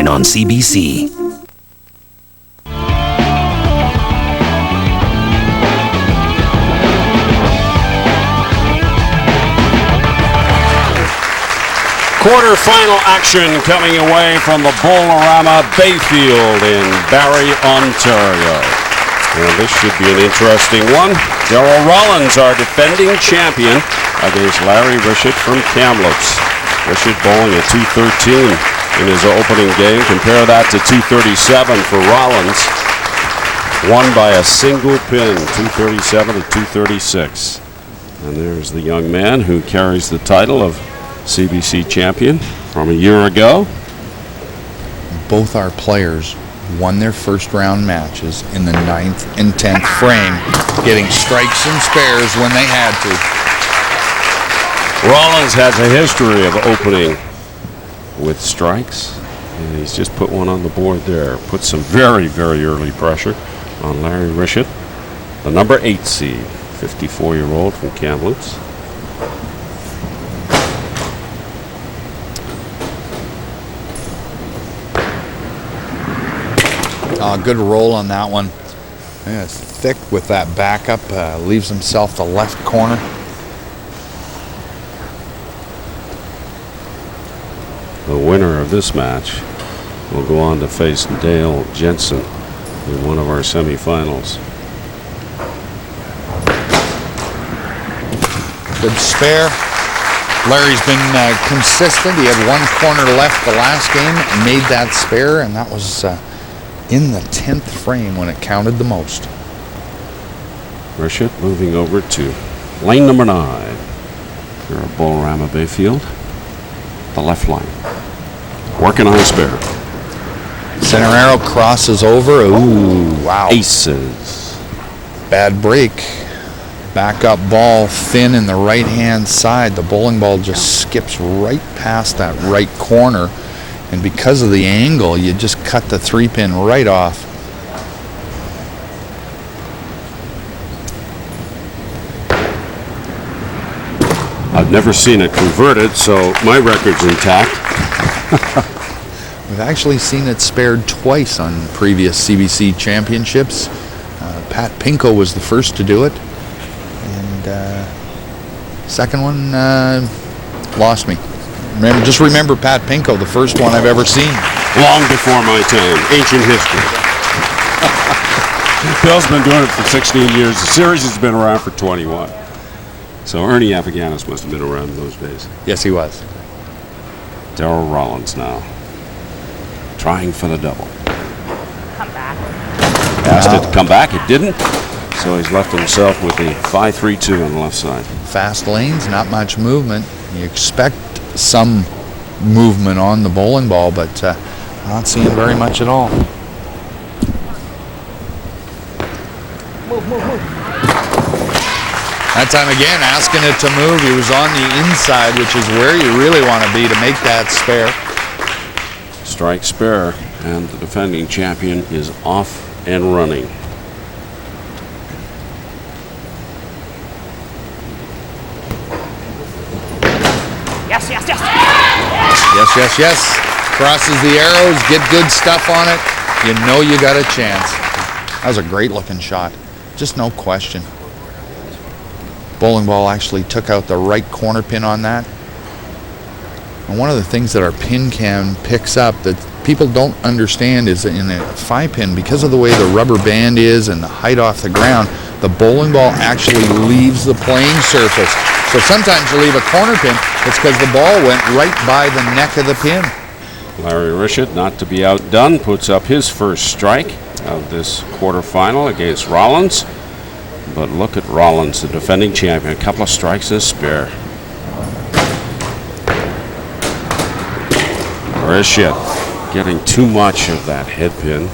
9 on CBC. Quarterfinal action coming away from the Bolorama Bayfield in Barrie, Ontario. And this should be an interesting one. Darryl Rollins, our defending champion, against Larry Richet from Kamloops. Richet bowling at 213 in his opening game. Compare that to 237 for Rollins. Won by a single pin, 237 to 236. And there's the young man who carries the title of CBC champion from a year ago. Both our players won their first round matches in the 9th and 10th frame, getting strikes and spares when they had to. Rollins has a history of opening with strikes, and he's just put one on the board there. Put some very, very early pressure on Larry Richet, the number 8 seed, 54-year-old from Kamloops. Good roll on that one. Yeah, it's thick with that backup. Leaves himself the left corner. The winner of this match will go on to face Dale Jensen in one of our semifinals. Good spare. Larry's been consistent. He had one corner left the last game and made that spare, and that was in the 10th frame when it counted the most. Richet moving over to lane number 9 here at Bolorama Bayfield. The left line. Working on a spare. Center arrow crosses over. Ooh, wow. Aces. Bad break. Backup ball thin in the right-hand side. The bowling ball just skips right past that right corner. And because of the angle, you just cut the 3-pin right off. I've never seen it converted, so my record's intact. We've actually seen it spared twice on previous CBC championships. Pat Pinko was the first to do it. And second one lost me. Just remember Pat Pinko, the first one I've ever seen. Long before my time. Ancient history. Bill's been doing it for 16 years. The series has been around for 21. So Ernie Afghanis must have been around in those days. Yes, he was. Darryl Rollins now. Trying for the double. Come back. Asked it to come back. It didn't. So he's left himself with the 5-3-2 on the left side. Fast lanes, not much movement. You expect some movement on the bowling ball, but not seeing very much at all. Move. That time again, asking it to move. He was on the inside, which is where you really want to be to make that spare. Strike spare, and the defending champion is off and running. Yes. Crosses the arrows, get good stuff on it. You know you got a chance. That was a great looking shot. Just no question. Bowling ball actually took out the right corner pin on that. And one of the things that our pin cam picks up that people don't understand is that in a 5-pin, because of the way the rubber band is and the height off the ground, the bowling ball actually leaves the playing surface. So sometimes you leave a corner pin, it's because the ball went right by the neck of the pin. Larry Richet, not to be outdone, puts up his first strike of this quarterfinal against Rollins. But look at Rollins, the defending champion. A couple of strikes and a spare. Richet getting too much of that head pin.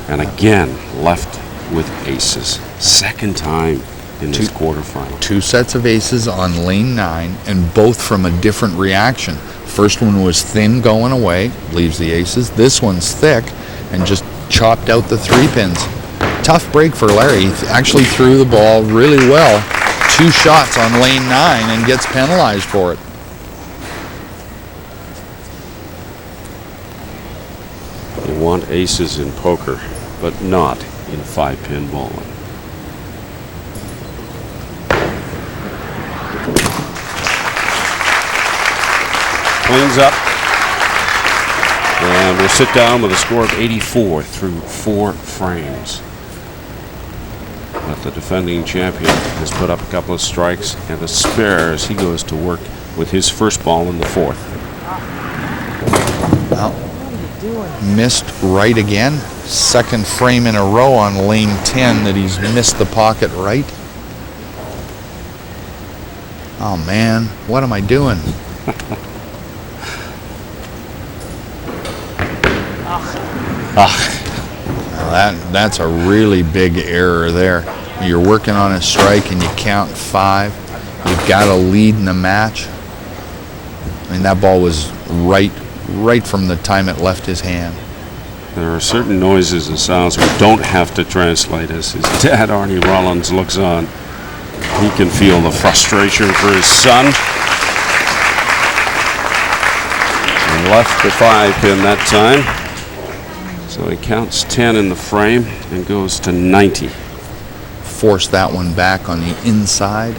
And again, left with aces. Second time in this quarterfinal. 2 sets of aces on lane 9, and both from a different reaction. First one was thin going away, leaves the aces. This one's thick and just chopped out the 3 pins. Tough break for Larry. He actually threw the ball really well. 2 shots on lane 9 and gets penalized for it. You want aces in poker, but not in 5-pin bowling. Cleans up. And we'll sit down with a score of 84 through 4 frames. But the defending champion has put up a couple of strikes and a spare as he goes to work with his first ball in the 4th. Well, missed right again. Second frame in a row on lane 10 that he's missed the pocket right. Oh man, what am I doing? Now that's a really big error there. You're working on a strike and you count 5. You've got a lead in the match. I mean, that ball was right from the time it left his hand. There are certain noises and sounds we don't have to translate as his dad, Arnie Rollins, looks on. He can feel the frustration for his son. He left the 5-pin that time. So he counts 10 in the frame and goes to 90. Force that one back on the inside.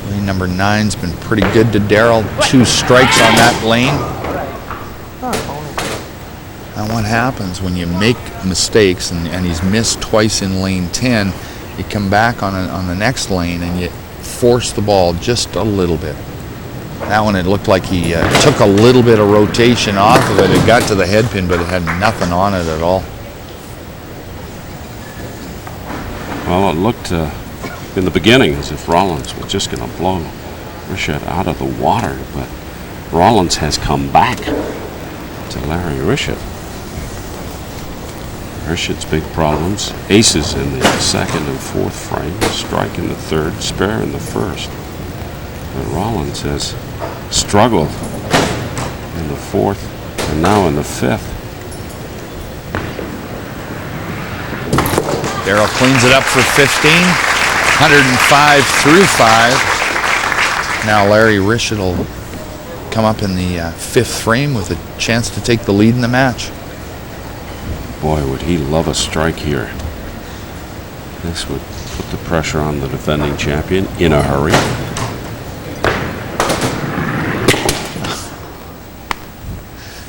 Lane number 9's been pretty good to Darryl. 2 strikes on that lane. And what happens when you make mistakes and he's missed twice in lane 10, you come back on the next lane and you force the ball just a little bit. That one, it looked like he took a little bit of rotation off of it. It got to the head pin, but it had nothing on it at all. Well, it looked in the beginning as if Rollins was just going to blow Richet out of the water, but Rollins has come back to Larry Richet. Richet's big problems: aces in the 2nd and 4th frame, strike in the 3rd, spare in the 1st. But Rollins has struggled in the 4th and now in the 5th. Darryl cleans it up for 15. 105 through 5. Now Larry Richet will come up in the 5th frame with a chance to take the lead in the match. Boy, would he love a strike here. This would put the pressure on the defending champion in a hurry.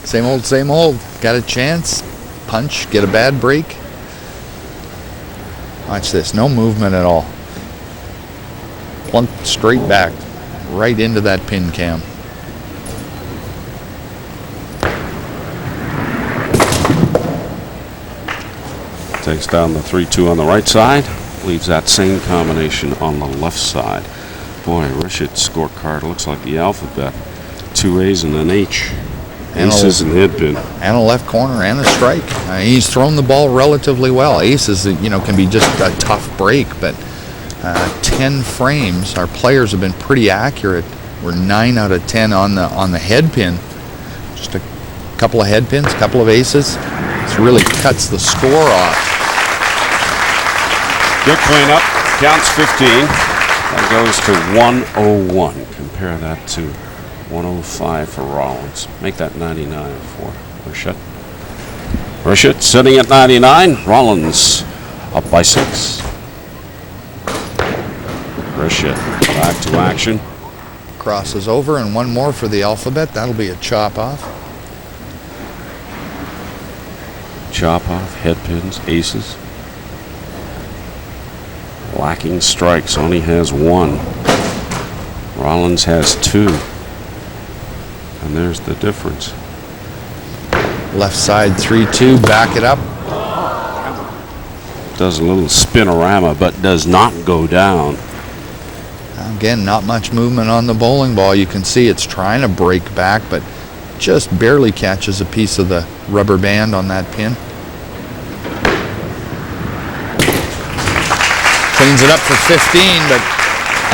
Same old, same old. Got a chance, punch, get a bad break. Watch this, no movement at all. Plunk straight back, right into that pin cam. Takes down the 3-2 on the right side, leaves that same combination on the left side. Boy, Richet's scorecard looks like the alphabet. 2 A's and an H. Aces and head pin. And a left corner and a strike. He's thrown the ball relatively well. Aces, can be just a tough break, but 10 frames, our players have been pretty accurate. We're 9 out of 10 on the head pin. Just a couple of head pins, a couple of aces. This really cuts the score off. Good cleanup. Counts 15. That goes to 101. Compare that to 105 for Rollins. Make that 99 for Richet. Richet sitting at 99. Rollins up by 6. Richet back to action. Crosses over, and one more for the alphabet. That'll be a chop off. Chop off, head pins, aces. Lacking strikes, only has 1. Rollins has 2. And there's the difference. Left side 3-2, back it up. Does a little spinorama, but does not go down. Again, not much movement on the bowling ball. You can see it's trying to break back, but just barely catches a piece of the rubber band on that pin. Cleans it up for 15, but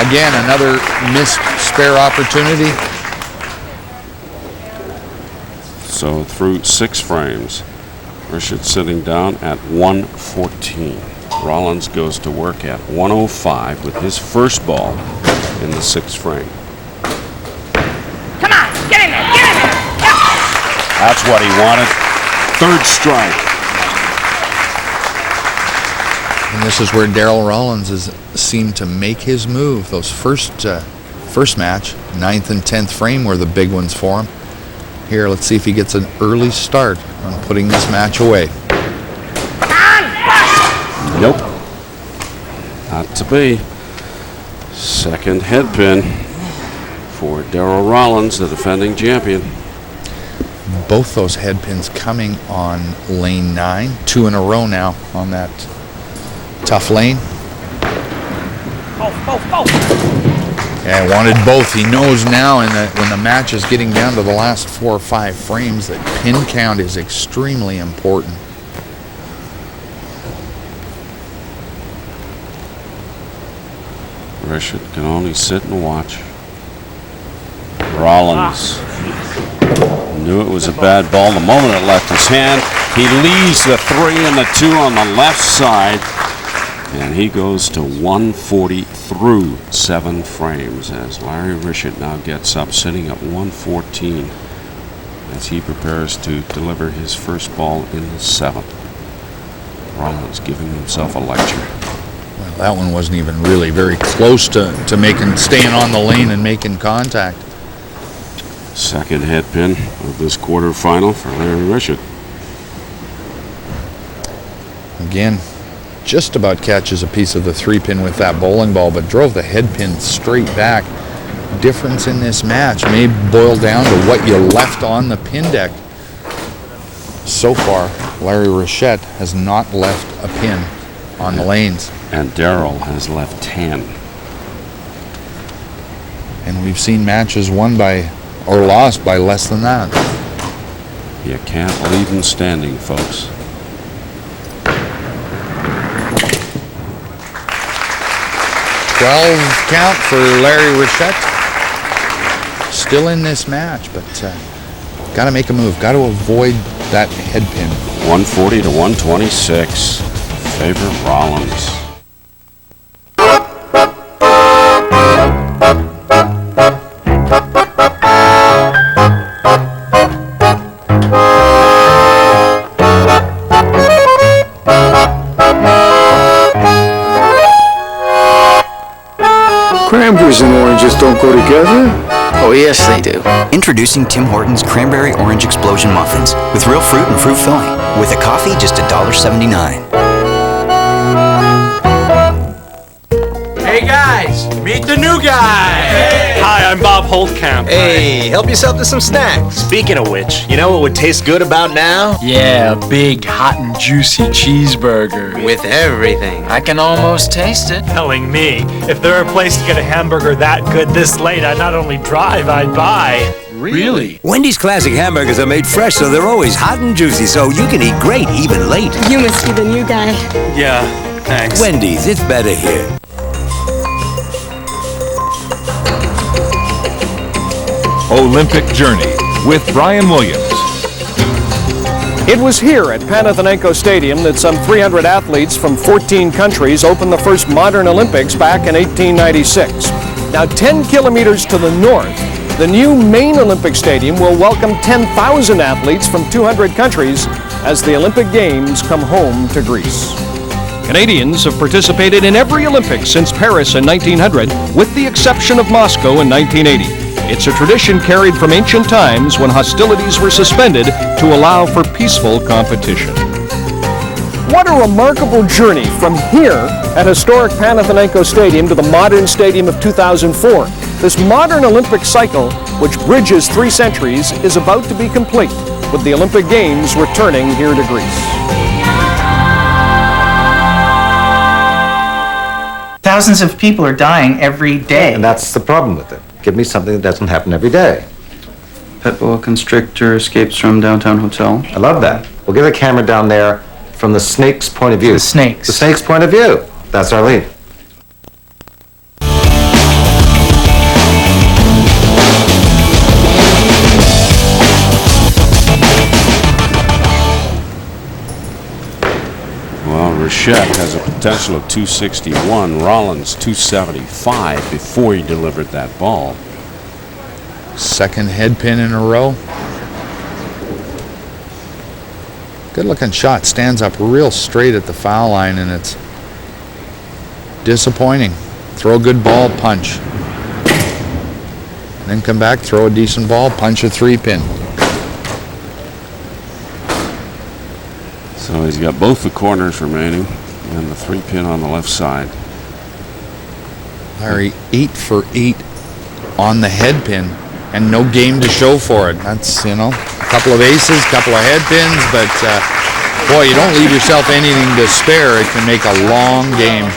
again, another missed spare opportunity. So through 6 frames, Richet sitting down at 114. Rollins goes to work at 105 with his first ball in the 6th frame. Come on, get in there, get in there. That's what he wanted. Third strike. And this is where Darryl Rollins has seemed to make his move. Those first match, 9th and 10th frame were the big ones for him. Here, let's see if he gets an early start on putting this match away. Nope. Not to be. Second head pin for Darryl Rollins, the defending champion. Both those head pins coming on lane 9. 2 in a row now on that tough lane. Yeah, wanted both. He knows now when the match is getting down to the last 4 or 5 frames that pin count is extremely important. Richet can only sit and watch. Rollins knew it was a bad ball the moment it left his hand. He leaves the 3 and the 2 on the left side, and he goes to 140 through 7 frames as Larry Richet now gets up, sitting at 114 as he prepares to deliver his first ball in the 7th. Rollins giving himself a lecture. Well, that one wasn't even really very close to staying on the lane and making contact. Second head pin of this quarterfinal for Larry Richet. Again, just about catches a piece of the 3-pin with that bowling ball, but drove the head pin straight back. Difference in this match may boil down to what you left on the pin deck. So far, Larry Richet has not left a pin on the lanes. And Darryl has left 10. And we've seen matches won by or lost by less than that. You can't leave him standing, folks. Count for Larry Richet. Still in this match, but got to make a move. Got to avoid that head pin. 140 to 126. Favor Rollins. Cranberries and oranges don't go together. Oh, yes, they do. Introducing Tim Hortons Cranberry Orange Explosion Muffins with real fruit and fruit filling. With a coffee, just $1.79. Hey guys, meet the new guy. Hey. Hi, I'm Bob Holtkamp. Hey, help yourself to some snacks. Speaking of which, you know what would taste good about now? Yeah, a big, hot and juicy cheeseburger. With everything. I can almost taste it. Telling me, if there were a place to get a hamburger that good this late, I'd not only drive, I'd buy. Really? Wendy's classic hamburgers are made fresh, so they're always hot and juicy, so you can eat great even late. You must be the new guy. Yeah, thanks. Wendy's, it's better here. Olympic Journey with Brian Williams. It was here at Panathinaiko Stadium that some 300 athletes from 14 countries opened the first modern Olympics back in 1896. Now 10 kilometers to the north, the new main Olympic Stadium will welcome 10,000 athletes from 200 countries as the Olympic Games come home to Greece. Canadians have participated in every Olympics since Paris in 1900, with the exception of Moscow in 1980. It's a tradition carried from ancient times when hostilities were suspended to allow for peaceful competition. What a remarkable journey from here at historic Panathinaiko Stadium to the modern stadium of 2004. This modern Olympic cycle, which bridges 3 centuries, is about to be complete, with the Olympic Games returning here to Greece. Thousands of people are dying every day. And that's the problem with it. Give me something that doesn't happen every day. Pet boa constrictor escapes from downtown hotel. I love that. We'll get a camera down there from the snake's point of view. The snakes. The snake's point of view. That's our lead. Well, Richet has a potential of 261, Rollins 275 before he delivered that ball. Second head pin in a row. Good looking shot. Stands up real straight at the foul line, and it's disappointing. Throw a good ball, punch. And then come back, throw a decent ball, punch a 3-pin. So he's got both the corners remaining and the 3-pin on the left side. Larry, 8 for 8 on the head pin, and no game to show for it. That's, you know, a couple of aces, a couple of head pins, but boy, you don't leave yourself anything to spare. It can make a long game.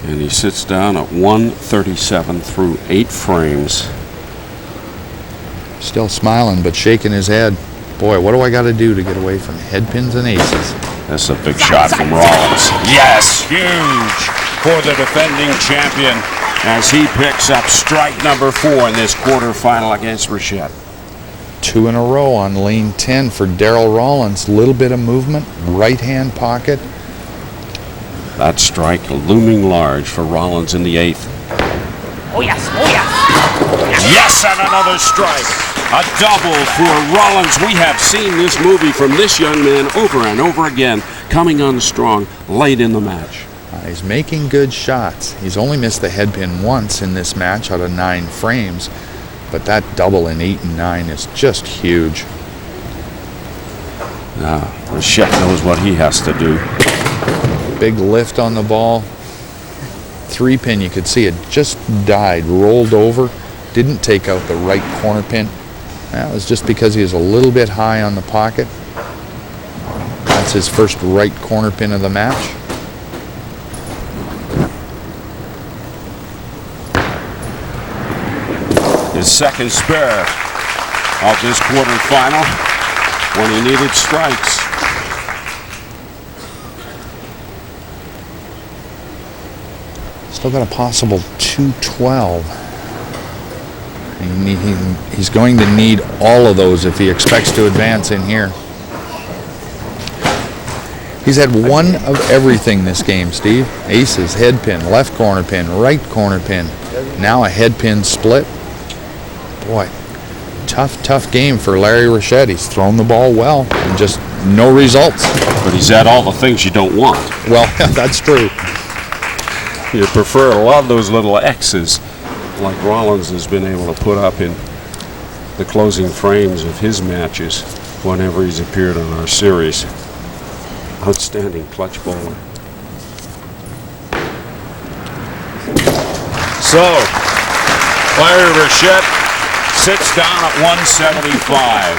And he sits down at 137 through 8 frames. Still smiling, but shaking his head. Boy, what do I got to do to get away from head pins and aces? That's a big shot from Rollins. Yes, huge for the defending champion as he picks up strike number 4 in this quarterfinal against Richet. 2 in a row on lane 10 for Darryl Rollins. Little bit of movement, right hand pocket. That strike looming large for Rollins in the 8th. Oh yes, oh yes. Yes, and another strike. A double for Rollins. We have seen this movie from this young man over and over again, coming on strong late in the match. He's making good shots. He's only missed the head pin once in this match out of 9 frames, but that double in 8 and 9 is just huge. Now, Richet knows what he has to do. Big lift on the ball. 3-pin, you could see it just died, rolled over, didn't take out the right corner pin. That was just because he was a little bit high on the pocket. That's his first right corner pin of the match. His second spare of this quarterfinal when he needed strikes. Still got a possible 212. He's going to need all of those if he expects to advance in here. He's had one of everything this game, Steve. Aces, head pin, left corner pin, right corner pin. Now a head pin split. Boy, tough game for Larry Richet. He's thrown the ball well and just no results. But he's had all the things you don't want. Well, that's true. You prefer a lot of those little X's like Rollins has been able to put up in the closing frames of his matches whenever he's appeared on our series. Outstanding clutch bowler. So, Larry Richet sits down at 175.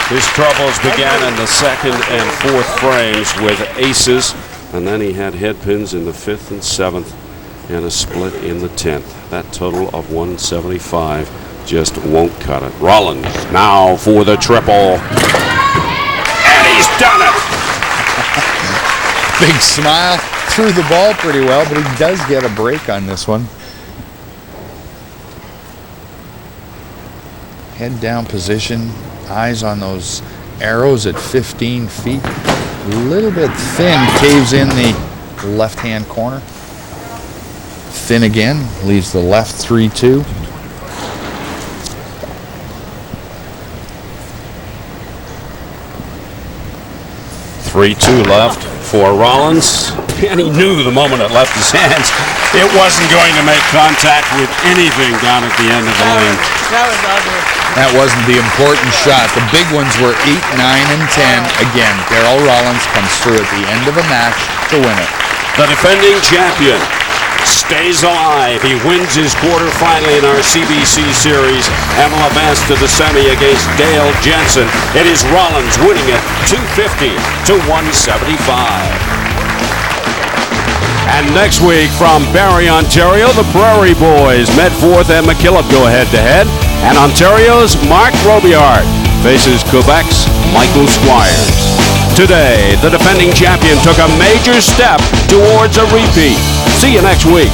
His troubles began in the 2nd and 4th frames with aces, and then he had head pins in the 5th and 7th and a split in the 10th. That total of 175 just won't cut it. Rollins now for the triple. And he's done it! Big smile. Threw the ball pretty well, but he does get a break on this one. Head down position. Eyes on those arrows at 15 feet. A little bit thin. Caves in the left-hand corner. Thin again. Leaves the left 3-2. .3-2 left for Rollins, and he knew the moment it left his hands it wasn't going to make contact with anything down at the end of the lane. That was ugly. That wasn't the important shot. The big ones were 8, 9, and 10. Again, Darryl Rollins comes through at the end of a match to win it. The defending champion stays alive. He wins his quarterfinal in our CBC series and will advance to the semi against Dale Jensen. It is Rollins winning it 250 to 175. And next week from Barrie, Ontario, the Prairie Boys, Medforth and McKillop go head-to-head, and Ontario's Mark Robillard faces Quebec's Michael Squires. Today, the defending champion took a major step towards a repeat. See you next week.